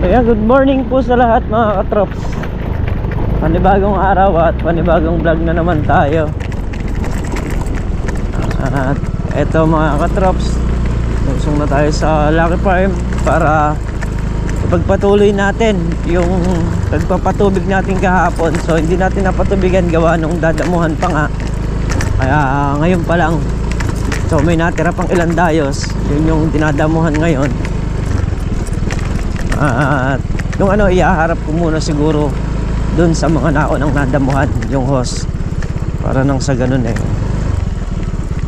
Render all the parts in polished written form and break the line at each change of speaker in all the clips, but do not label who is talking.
Kaya good morning po sa lahat mga katrops. Panibagong araw at panibagong vlog na naman tayo. At eto mga katrops, lusong na tayo sa Lucky Farm para ipagpatuloy natin yung pagpapatubig natin kahapon. So hindi natin napatubigan gawa nung dadamuhan pa nga. Kaya ngayon pa lang, so may natira pang ilang dayos. Yun yung dinadamuhan ngayon. At yung iaharap ko muna siguro dun sa mga naunang nadamuhan yung hose, para nang sa ganun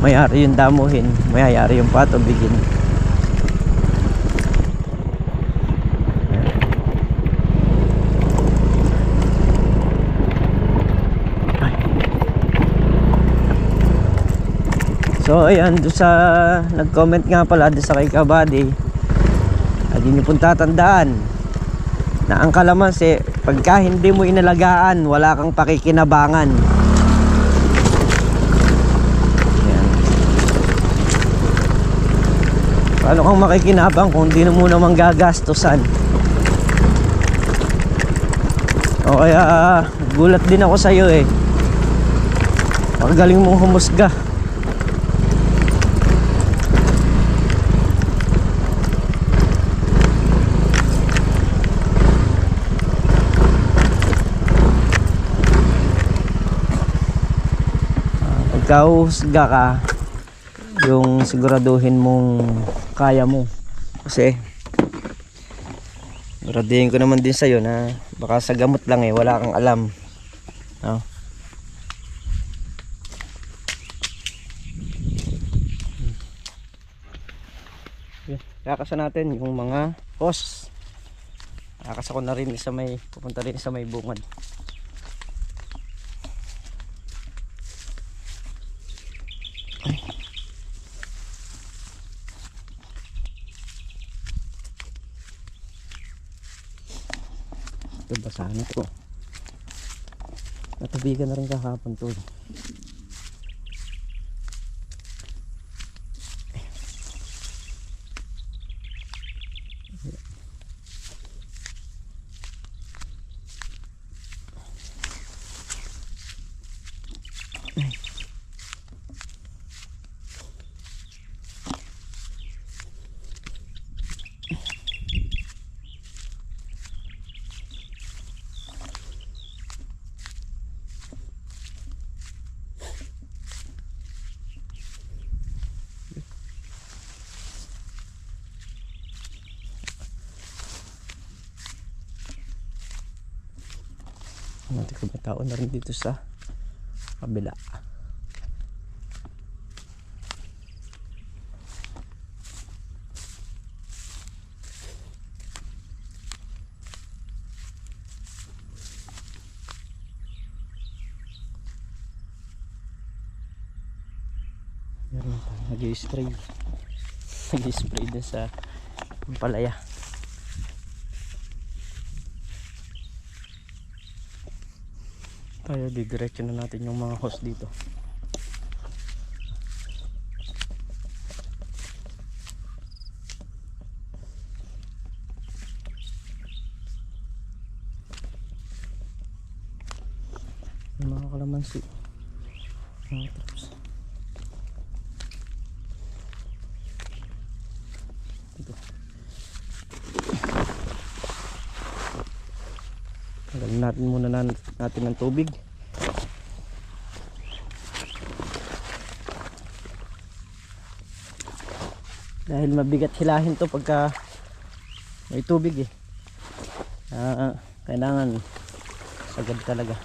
mayari yung damuhin, mayayari yung patubigin. So ayan, doon sa nag-comment nga pala doon sa kay Kabady, hindi nyo pong tatandaan na ang kalamansi, pagka hindi mo inalagaan, wala kang pakikinabangan. Ayan. Paano kang makikinabang kung hindi mo naman gagastusan? O kaya gulat din ako sa'yo Pagaling mong humusga. Kahusga ka, yung siguraduhin mong kaya mo. Kasi siguraduhin ko naman din sa'yo na baka sa gamot lang wala kang alam, no? Kakasa natin yung mga hose. Kakasa ko na rin sa may, pupunta rin sa may bungad. Ito basahan ito. Natubigan na rin kahapon to. Natin kung may tao na rin dito sa kabila. Meron pa nag-i-spray din sa palaya. Tayo didiretso na natin yung mga hose dito. Yung mga kalamansi, mga traps. Ito. Tagalin natin muna natin ng tubig. Dahil mabigat hilahin to pagka may tubig kailangan sagad talaga.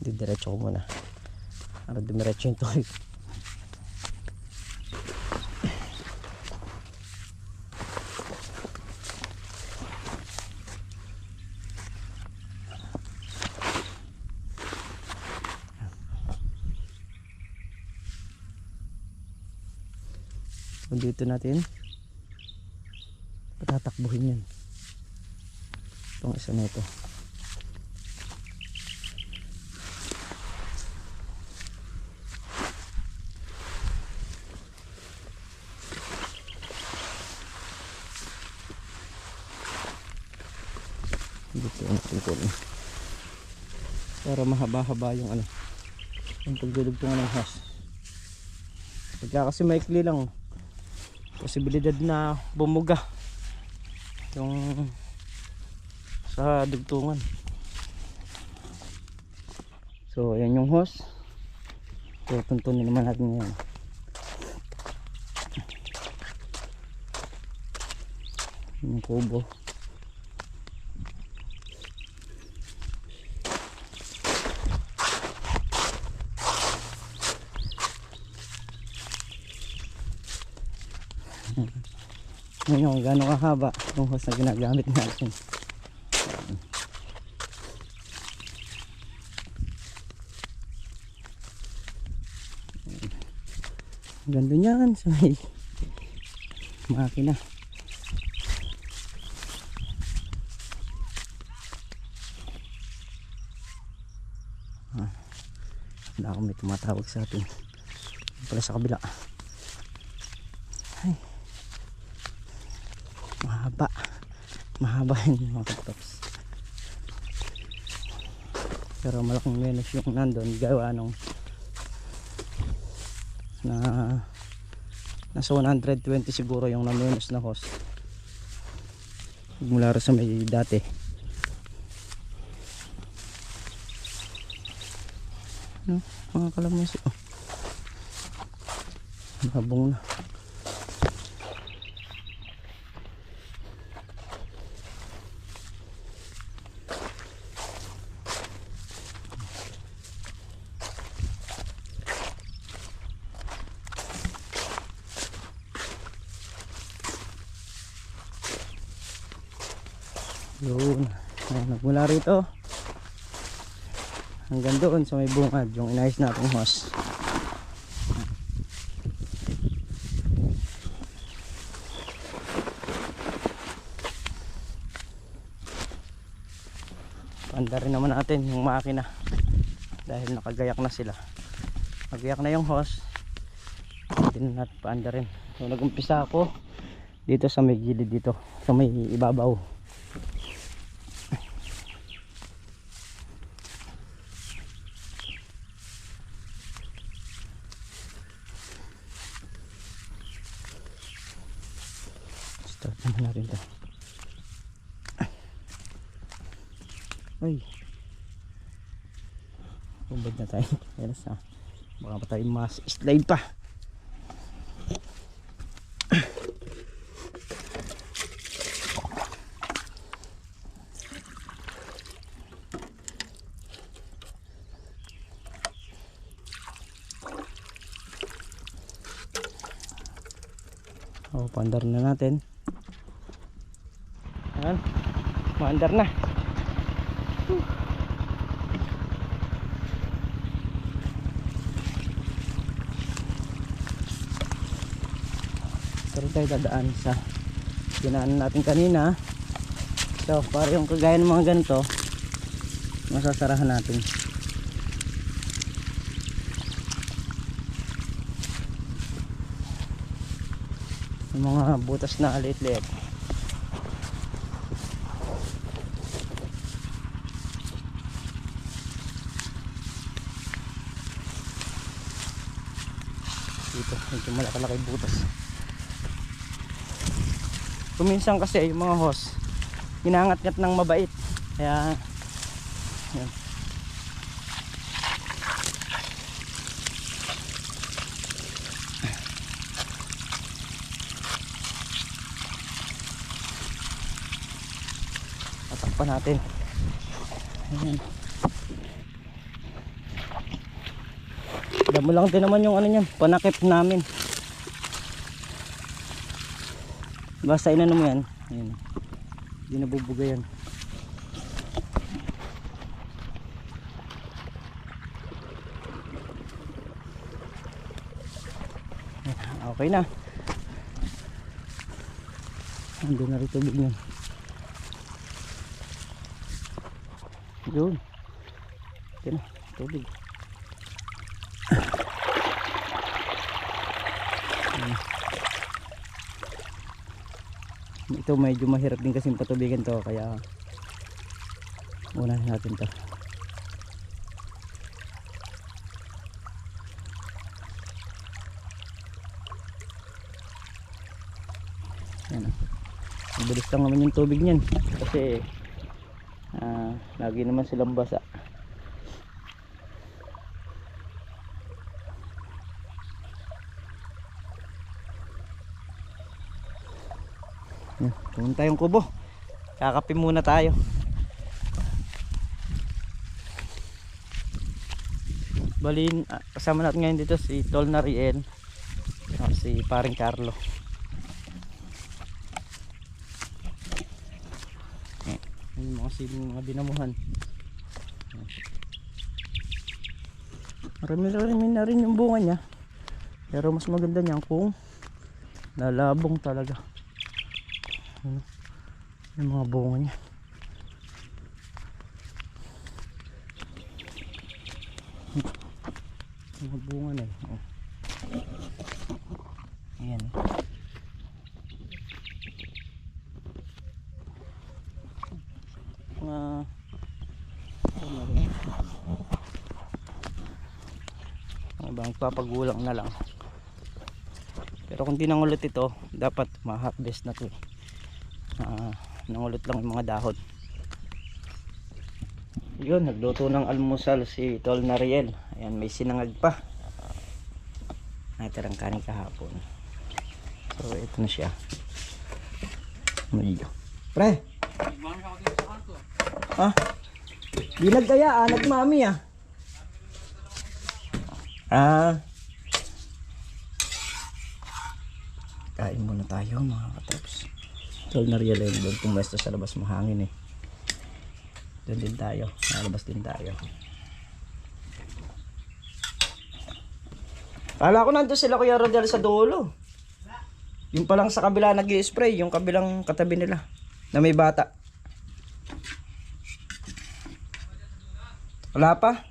Didiretso ko muna para dumiretso yung tubig. Dito natin patatakbuhin yan, itong isa na ito. Ito yung tungkulin. Para mahaba-haba yung ano, yung pagdudugtungan ng hose. Pagka kasi maikli lang, posibilidad na bumuga yung sa dugtungan. So ayan yung hose. So tuntunin naman natin ngayon. Yung kubo. Ngayon, gano'ng kahaba yung hose na ginagamit natin. Ganda niyan sa may makina. Wala akong may tumatawag sa atin. Pala sa kabila. Ay, mahaba yun mga katrops. Pero malaking menos yung nandun gawa nung nasa 120 siguro yung na menos na hose mula rin sa may dati. No, mga kalamansi. Oh, nabong na. Yun, nagmula rito hanggang doon sa may bungad yung inayos natin hose. Paanda rin naman natin yung makina dahil nakagayak na sila. Nagayak na yung hose, hindi na natin paanda rin. So nagumpisa ako dito sa may gilid, dito sa may ibabaw. Start naman natin ito. Ay, bubad na tayo. Ayan sa, baka pa tayo mas slide pa. Pandar na natin. Ayan, maandar na. Pero tayo dadaan sa dinaanan natin kanina. So para yung kagaya ng mga ganito masasarahan natin. Yung mga butas na liit-liit. Dito, medyo malaki-laki butas. Kuminsan kasi yung mga hose ginangat-ngat ng mabait. Kaya yan. Tatakpan natin. Ayan. Damo lang din naman yung ano niyan, panakip namin. Basta inano mo yan. Ayan. Hindi nabubuga yan. Okay na. Ando na rin tubig niyan. Yun. Ito na, tubig. Ito medyo mahirap din kasi patubigan to, kaya Unahin natin to. Yan o. Mabilis lang naman yung tubig niyan kasi lagi naman silang basa. Pumunta tayong kubo. Kakape muna tayo. Balin, kasama natin ngayon dito si Tol Nariel, si paring Carlo. Yung mga siling mga dinamuhan. Marami na rin yung bunga niya. Pero mas maganda niyan kung lalabong talaga. Yung mga bunga niya. Mga bunga na eh. Ayan. Mga papagulang na lang. Pero kung di nangulot ito, dapat ma-harvest na to eh. Nangulot lang yung mga dahon. Yun, nagluto ng almusal si Tol Nariel. Ayan, may sinangag pa. Natirang kanin kahapon. So ito na siya. Medyo pre, di nagkaya nagmami kain muna tayo mga katrops. Tol Nariel ay doon pumwesto sa labas, mahangin eh. Doon din tayo, nalabas din tayo. Kala ko nandun sila Kuya Rodel sa dulo. Yung palang sa kabila nag-i-spray, yung kabilang katabi nila na may bata. Wala pa?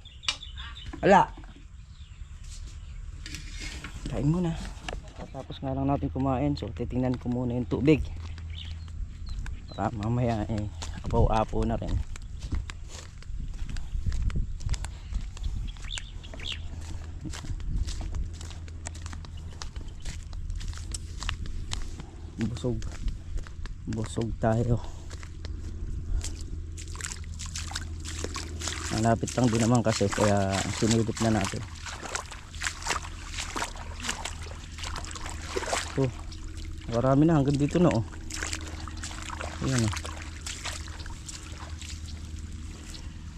Wala. Kain muna. Tapos nga lang natin kumain, so titingnan ko muna yung tubig. Para mamaya apaw-apo na rin. Busog tayo. Malapit lang din naman kasi kaya sinilip na natin. Marami na hanggang dito na oh. Ayan oh.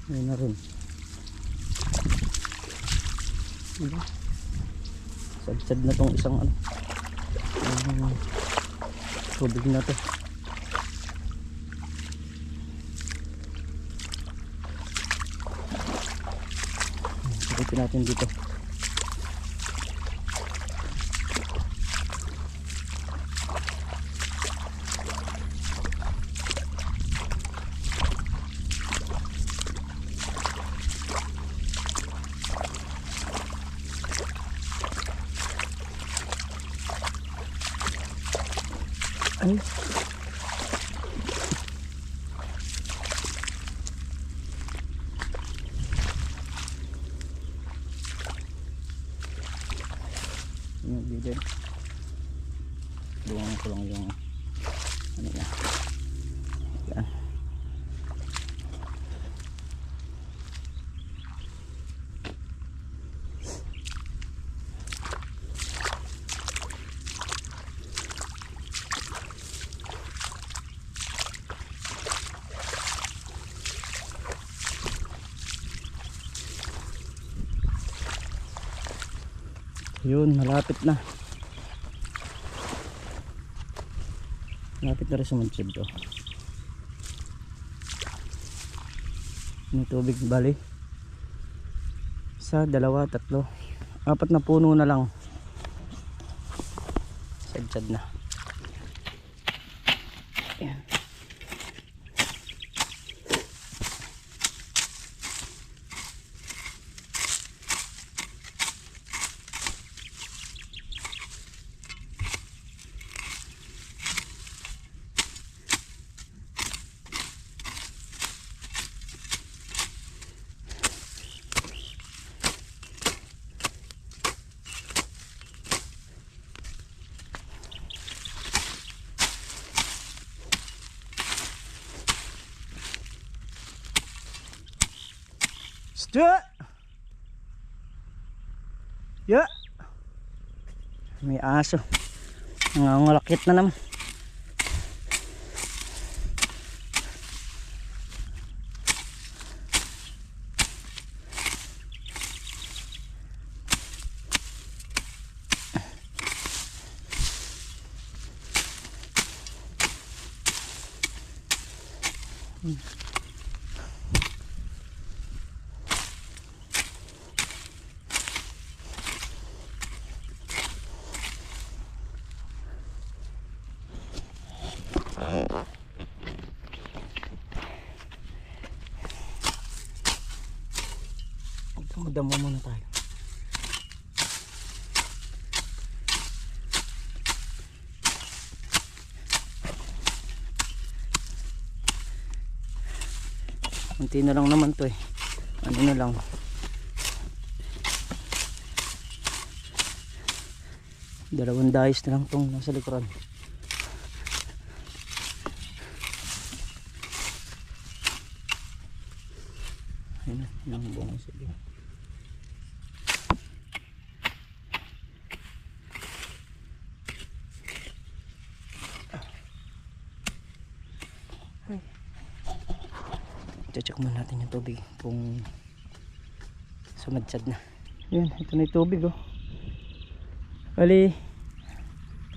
Ayan na rin. Diba? Sad-sad na tong isang tubig na to. Ipin natin dito. Ay. Yung bidin. Buwang ko lang yung ano niya. Yan. Yun, malapit na. Malapit na rin sumunod to. May tubig bali. Isa, dalawa, tatlo. 4 na puno na lang. Sad-sad na. Ayan. Ja! Ya! May aso. Nangangalakit na naman. Magdamo muna tayo. Kunti na lang naman to eh. Ano na lang. Dalawang dahis na lang tong nasa likuran. Ayun na, yung buong sige. Check muna natin yung tubig kung sumadsad na. Yan, ito na yung tubig oh. Bali,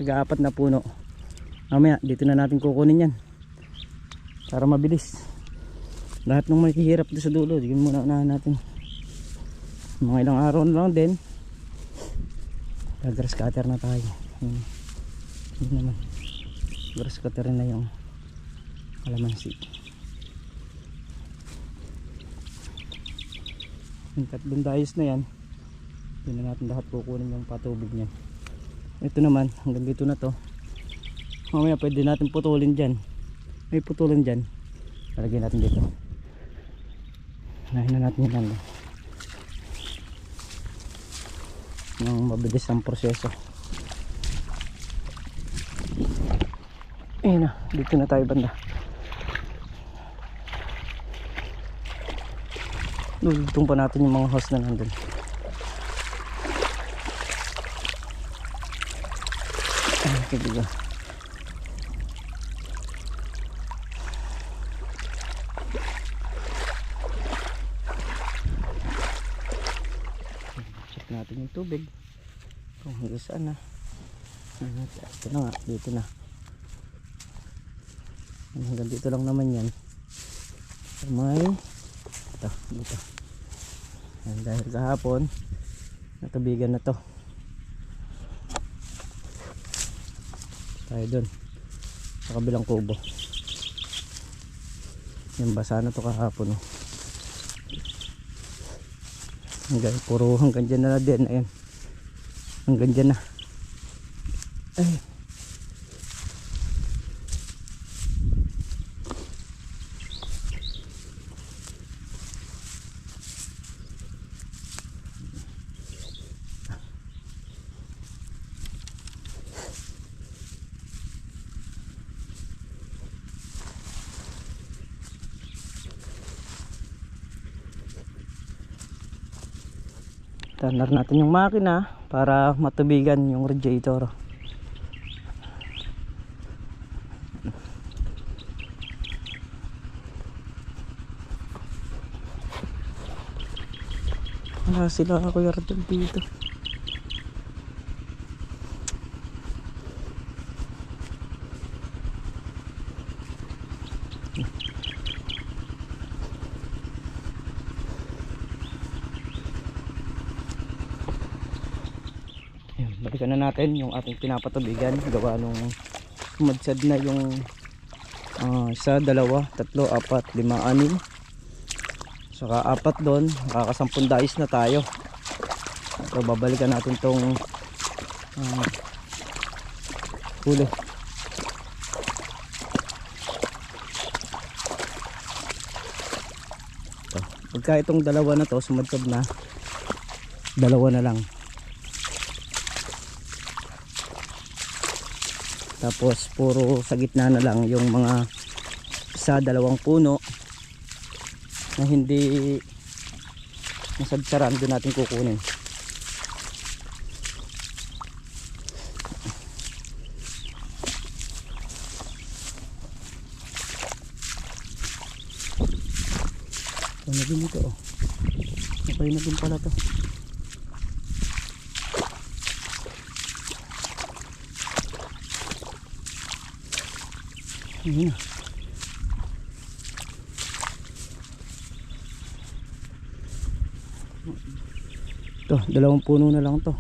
nag-aapat na puno. Mamaya, dito na natin kukunin yan para mabilis. Lahat ng mahihirap doon sa dulo, digin muna unahan natin. Mga ilang araw na lang din, grass cutter na tayo. Yun naman, grass cutter na yung kalamansi. Yung tatlong dayos na yan, yun na natin lahat kukunin yung patubig niyan. Ito naman, hanggang dito na to. Mamaya pwede natin putulin dyan. May putulin dyan, lalagyan natin dito. Unahin na natin yung lang yung mabilis ang proseso. Ayun na, dito na tayo banda. Lulutong pa natin yung mga hose na nandun. Okay, diba? Check natin yung tubig kung hanggang saan na. Ito na nga, dito na. Hanggang dito lang naman yan. May ito, dito. Yan, dahil kahapon natubigan na to tayo dun sa kabilang kubo. Yan, basa na to kahapon oh. Hanggang dyan na din. Ayan, hanggang dyan na. Ay, tanar natin yung makina para matubigan yung radiator. Wala sila ako yardan dito. Balikan na natin yung ating pinapatubigan. Gawa nung sumadsad na yung isa, dalawa, tatlo, apat, lima, anim. Saka apat doon, makakasampung dais na tayo. So babalikan natin tong huli. Pagka itong dalawa na to sumadsad na, dalawa na lang. Tapos puro sa gitna na lang yung mga isa, dalawang puno na hindi Nasadsaran doon natin kukunin. Ito na din ito oh. Okay na din pala to. Ayun na. Ito, 2 puno na lang to.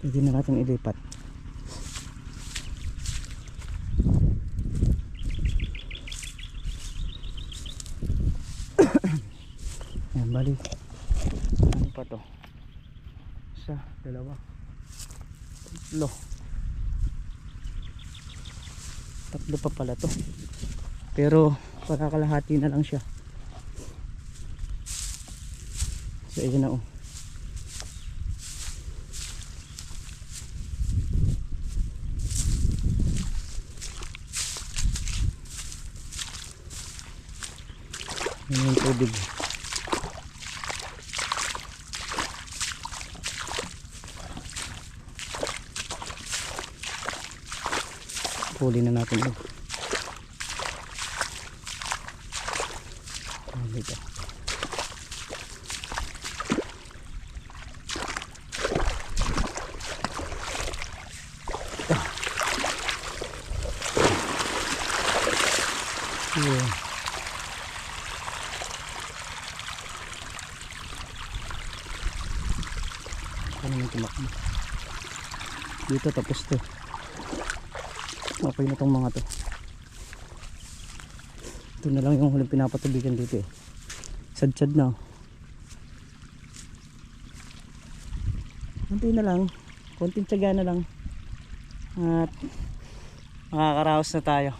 Pwede na natin ilipat. Ayan, bali. Ano pa to? 1, 2, 3. 3 pa pala to. Pero pagkakalahati na lang siya. So ayun na oh. Ayan yung tubig. Huli na natin yun. Dito. Yeah. Ano naman tumakbo dito, tapos to. Okay na tong mga to. Ito na lang yung huling pinapatubigan dito eh. Sad-sad na. Konti na lang, konting tiyaga na lang at makakaraos na tayo.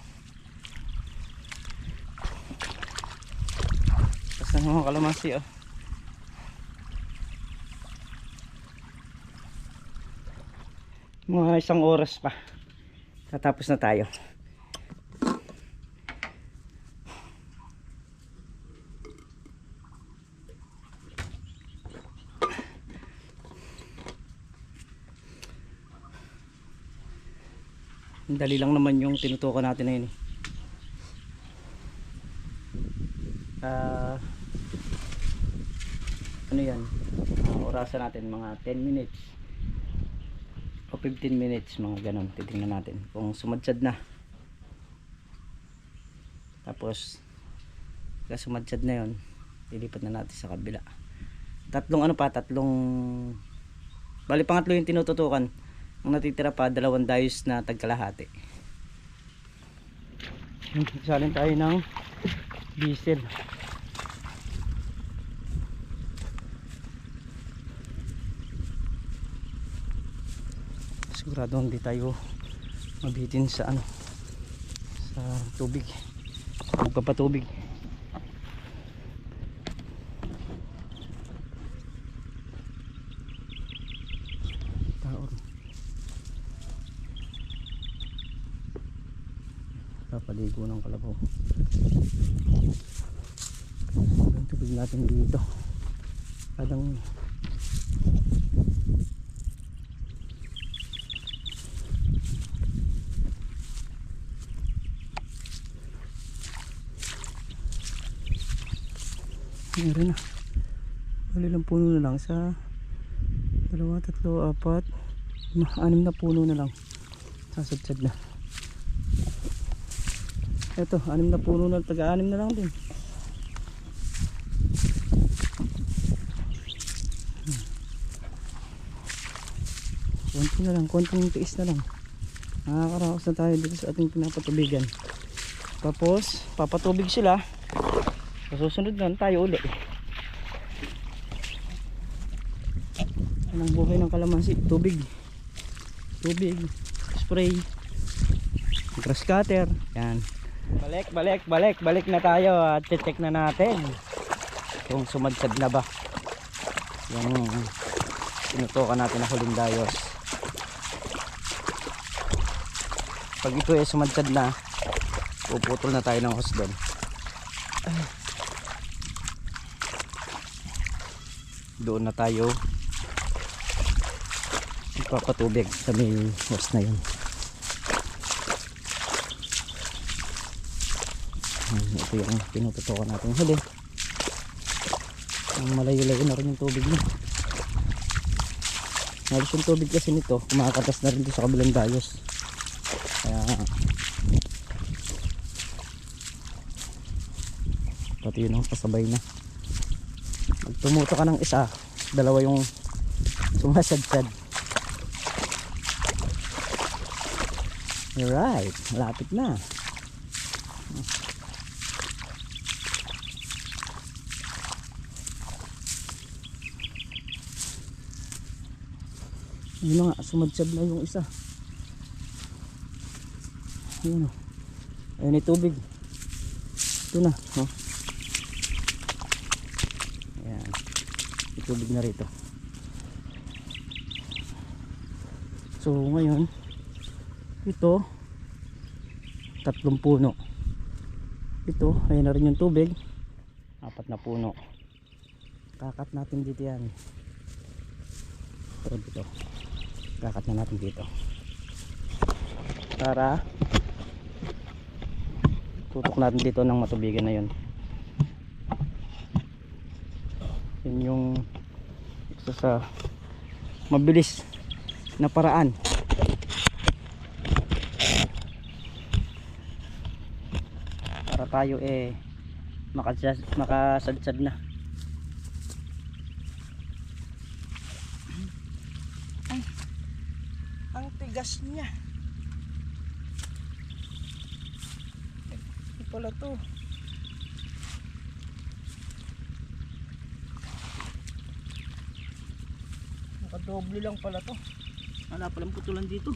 Tapos na mga kalamansi oh. Mga 1 oras pa tatapos na tayo. Dali lang naman yung tinutukan natin na yun eh. Ano yan, orasan natin mga 10 minutes o 15 minutes, mga ganon. Titingnan natin kung sumadsad na. Tapos kaya sumadsad na yun, lilipat na natin sa kabila. Bali pangatlo yung tinututukan. Ang natitira pa 2 dayos na tagkalahati. Salin tayo ng diesel. Sigurado hindi tayo mabitin sa sa tubig, magpapatubig. Taon papaligo ng kalabaw. Ang tubig natin dito kadang meron na. Wala lang puno na lang sa 2, 3, 4, 6 na puno na lang. Sasadsad na. Eto, 6 na puno na, taga-6 na lang din. Konti na lang, konting tiis na lang. Nakakaraos na tayo dito sa ating pinapatubigan. Tapos papatubig sila. Sa susunod na tayo uli. Anong buhay ng kalamansi? Tubig, spray, grass cutter. Yan. Balik na tayo at check na natin kung sumadsad na ba yung tinutukan natin na huling dayos. Pag ito ay sumadsad na, puputol na tayo ng hose doon. doon na tayo magpapatubig sa may hose na yun. Ito yung pinututukan natin huli. Ang malayo-layo na rin yung tubig niya. Halos yung tubig kasi nito kumakatas na rin dito sa kabilang dayos. Kaya pati yun ang kasabay na. Pag tumuto ka ng isa, dalawa yung sumasadsad. Alright, malapit na. Yun na nga, sumadsad na yung isa. Yun o. Ayun yung tubig. Ito na. Oh. Ayan. Yung tubig na rito. So ngayon, ito, 3 puno. Ito, ayun na rin yung tubig. 4 na puno. Kakat natin dito yan. Pero dito. Kakat na natin dito. Para tutok natin dito ng matubigan na yun. Yun yung isa sa mabilis na paraan para tayo makasadsad na. Ay, ang tigas niya. Ito pala to. Nakadoble lang pala to. Wala palang putulan dito.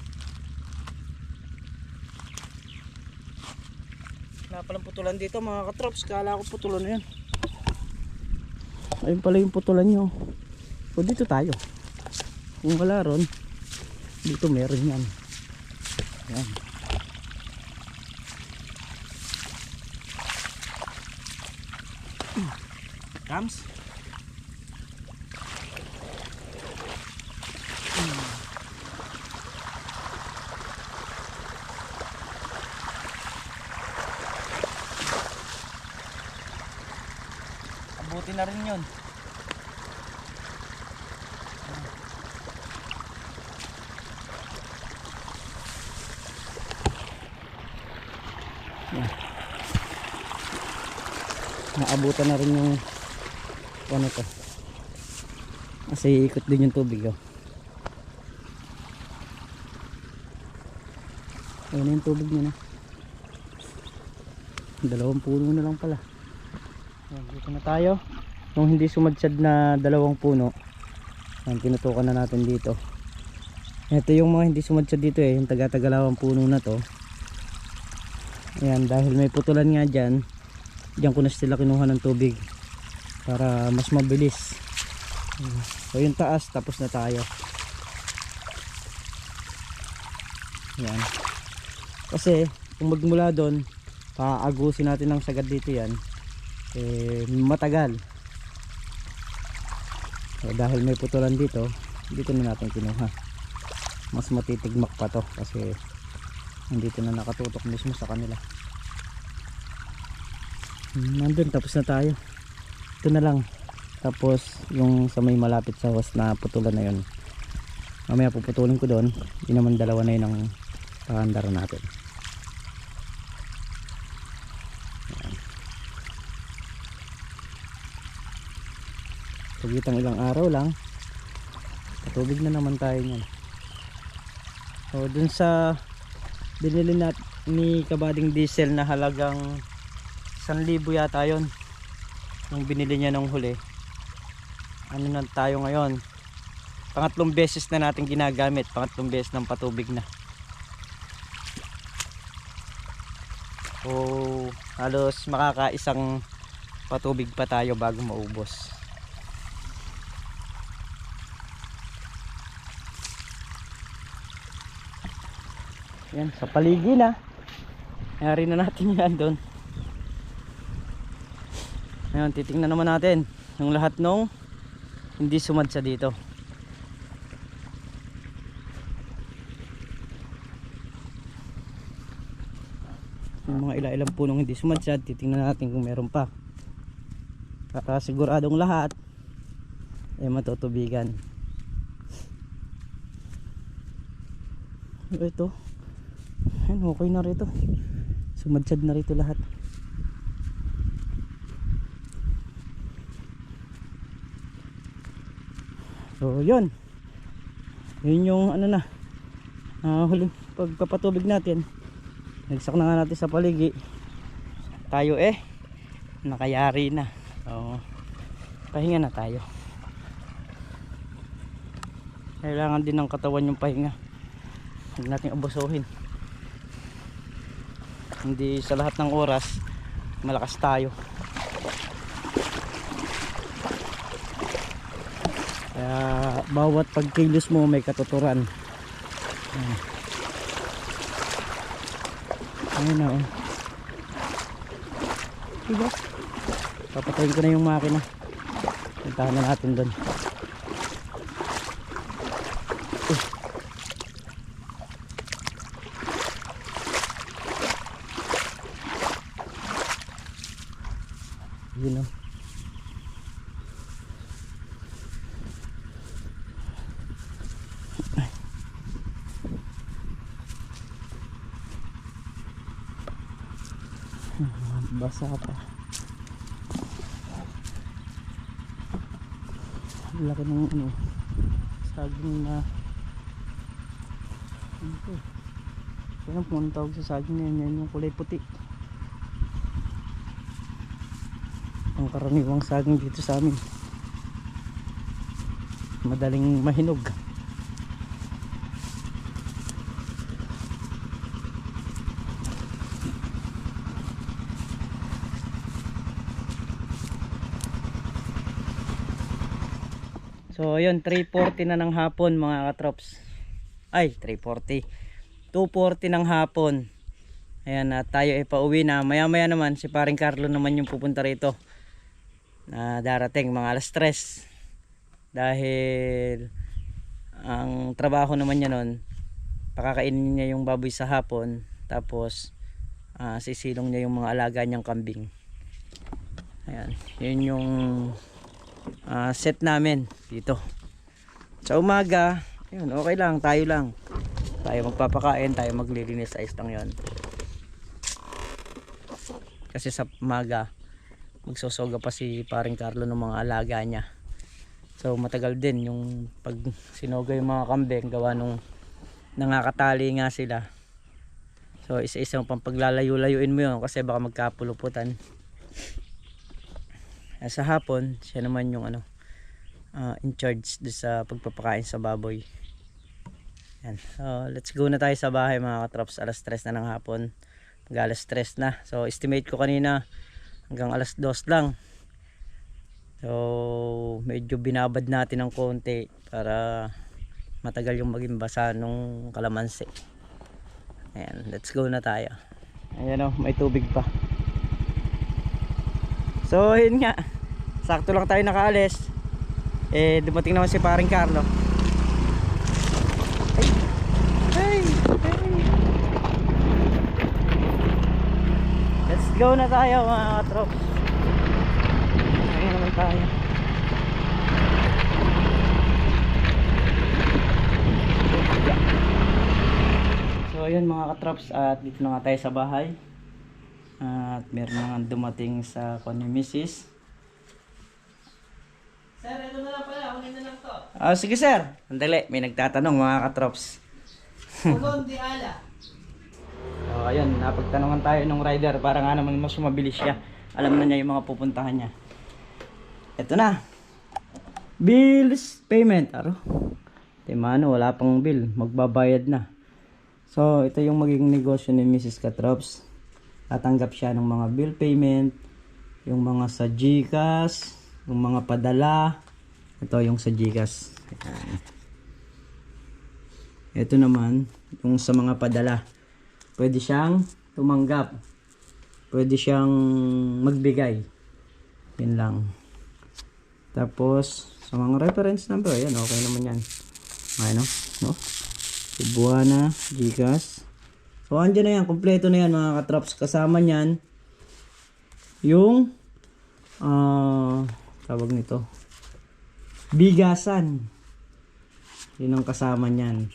Wala palang putulan dito mga katrops. Kala ko putulan na yan. Ayun pala yung putulan nyo. O dito tayo. Kung wala ron, dito meron yan. Yan. Comes. Abuti na rin yun. Naabutan na rin yung ano to, kasi ikot din yung tubig oh. Ayun yung tubig niya na. 2 puno na lang pala. Dito na tayo. Kung hindi sumadsad na 2 puno, ang tinutukan na natin dito. Ito yung mga hindi sumadsad dito yung taga-tagalawang puno na to. Ayan, dahil may putulan nga dyan, diyan ko na sila kinuha ng tubig para mas mabilis. So yung taas, tapos na tayo. Yan. Kasi kung magmula doon, paagusin natin ng sagad dito yan, matagal. So dahil may putulan dito, dito na natin kinuha. Mas matitigmak pa to kasi nandito na nakatutok mismo sa kanila. Nandun, tapos na tayo. Ito na lang. Tapos yung sa may malapit sa hose na putulan na yun, mamaya puputulin ko doon. Hindi naman 2 na yun ang pahandaran natin. Pagitang ilang araw lang, patubig na naman tayo nyan. So dun sa binili natin ni Kabading Diesel na halagang 1,000 yata yun, yung binili niya nung huli. Ano na tayo ngayon, 3 beses na natin ginagamit, 3 beses ng patubig na. So halos makakaisang patubig pa tayo bago maubos. Yan, sa paligid na. Ayari na natin yan doon. Ngayon, titingnan naman natin yung lahat nung hindi sumadsa dito. Yung mga ilang punong hindi sumadsa, titingnan natin kung meron pa para siguradong lahat ay matutubigan. Ito, ayan, okay na rito, sumadsad na rito lahat. So yun yung ano na, huling pagpapatubig natin. Nagsak na nga natin sa paligi, tayo nakayari na. So pahinga na tayo, kailangan din ng katawan yung pahinga, huwag natin abusuhin. Hindi sa lahat ng oras malakas tayo, kaya bawat pagkilos mo may katuturan. Ayun na diba? Papatayin ko na yung makina, puntahan na natin doon. Yun o. Basa pa. Laki ng ano, saging na ito. Kaya kung anong tawag sa saging na yan, yung kulay puti. Ang karaniwang saging dito sa amin, madaling mahinog. So ayun, 3:40 na ng hapon mga katrops. Ay, 3:40. 2:40 ng hapon. Ayan, at tayo ay pauwi na. Maya maya naman si paring Carlo naman yung pupunta rito. Na darating mga alas 3. Dahil ang trabaho naman niya nun, pakakainin niya yung baboy sa hapon. Tapos sisilong niya yung mga alaga niyang kambing. Ayan, yun yung set namin dito sa umaga. Ayun, okay lang, tayo magpapakain, tayo maglilinis, ayos lang yun. Kasi sa umaga magsosoga pa si paring Carlo ng mga alaga niya, so matagal din yung pag sinoga yung mga kambing, gawa nung nangakatali nga sila. So isa-isang pang paglalayo-layuin mo yun kasi baka magkapuluputan. Sa hapon siya naman yung in charge sa pagpapakain sa baboy. Yan. So let's go na tayo sa bahay mga katrops. Alas 3 na ng hapon, mag alas 3 na. So estimate ko kanina hanggang alas 2 lang. So medyo binabad natin ng konti para matagal yung maging basa nung kalamansi. Ayan, let's go na tayo. Ayan may tubig pa. So yun nga, sakto lang tayo nakaalis. Dumating naman si paring Carlo. Hey. Let's go na tayo mga katrops. Ayun naman tayo. So ayun mga katrops, at dito na nga tayo sa bahay. At meron nga dumating sa kanya misis. Sir, ito na lang pala, hunin na lang to. Sige sir, andali, may nagtatanong mga katrops.
Ugon di ala.
So ayun, napagtanungan tayo ng rider para nga naman mas mabilis siya. Alam na niya yung mga pupuntahan niya. Ito na, bills payment. Timano, wala pang bill, magbabayad na. So ito yung magiging negosyo ni Mrs. Katrops. Tatanggap siya ng mga bill payment, yung mga sa GCash, yung mga padala. Ito yung sa GCash. Ito naman yung sa mga padala. Pwede siyang tumanggap, pwede siyang magbigay. Yun lang. Tapos Sa mga reference number, ayan, okay naman yan. Ano, no? Cebuana, Gcash. So, andyan na yan. Kompleto na yan, mga katrops. Kasama niyan, yung, tawag nito, bigasan. Yun ang kasama niyan.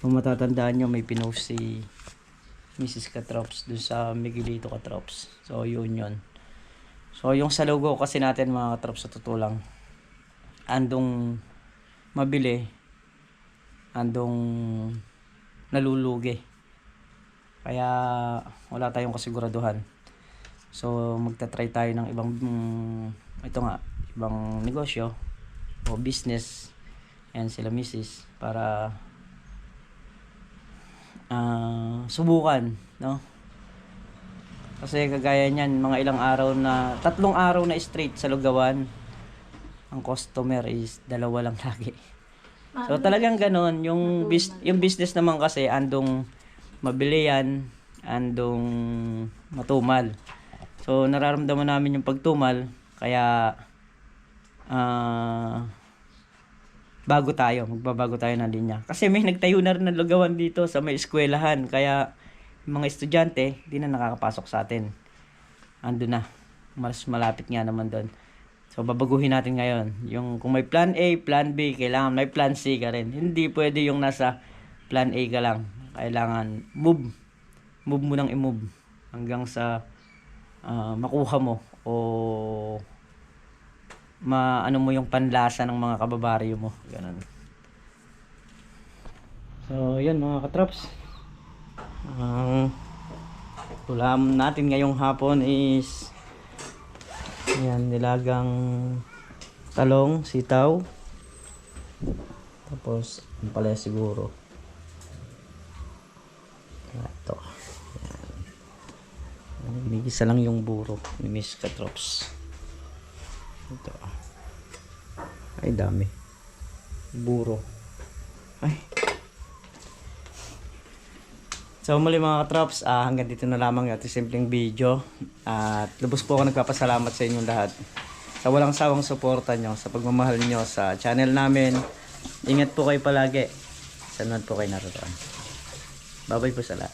Kung matatandaan nyo, may pinost si Mrs. Katrops dun sa Miguelito Katrops. So, yun. So, yung sa logo kasi natin, mga katrops, sa tutulang, andong mabili, andong nalulugi. Kaya wala tayong kasiguraduhan. So magta-try tayo ng ibang ibang negosyo o business. Ayan sila Mrs. para subukan, no? Kasi kagaya niyan, mga ilang araw na, 3 araw na straight sa lugawan, ang customer is 2 lang lagi. So talagang ganon, yung business naman kasi andong mabili yan, andong matumal. So nararamdaman namin yung pagtumal, kaya magbabago tayo ng linya. Kasi may nagtayo na rin ng lugawan dito sa may eskwelahan, kaya yung mga estudyante di na nakakapasok sa atin. Ando na, mas malapit nga naman doon. So babaguhin natin ngayon. Yung kung may plan A, plan B, kailangan may plan C ka rin. Hindi pwede yung nasa plan A ka lang. Kailangan move mo nang i-move hanggang sa makuha mo o maano mo yung panlasa ng mga kababaryo mo. Ganun. So yun mga katrops. Ang ulam natin ngayong hapon is yan, nilagang talong, sitaw. Tapos, ang pala siguro. Ito. Yan. Ginigisa lang yung buro ni Miss Katrops. Ito. Ay, dami. Buro. Ay. So muli mga katrops, hanggang dito na lamang yung simpleng video. At lubos po ako nagpapasalamat sa inyong lahat sa walang sawang suporta nyo, sa pagmamahal nyo sa channel namin. Ingat po kayo palagi. Saan man po kayo naroon. Bye bye po sa lahat.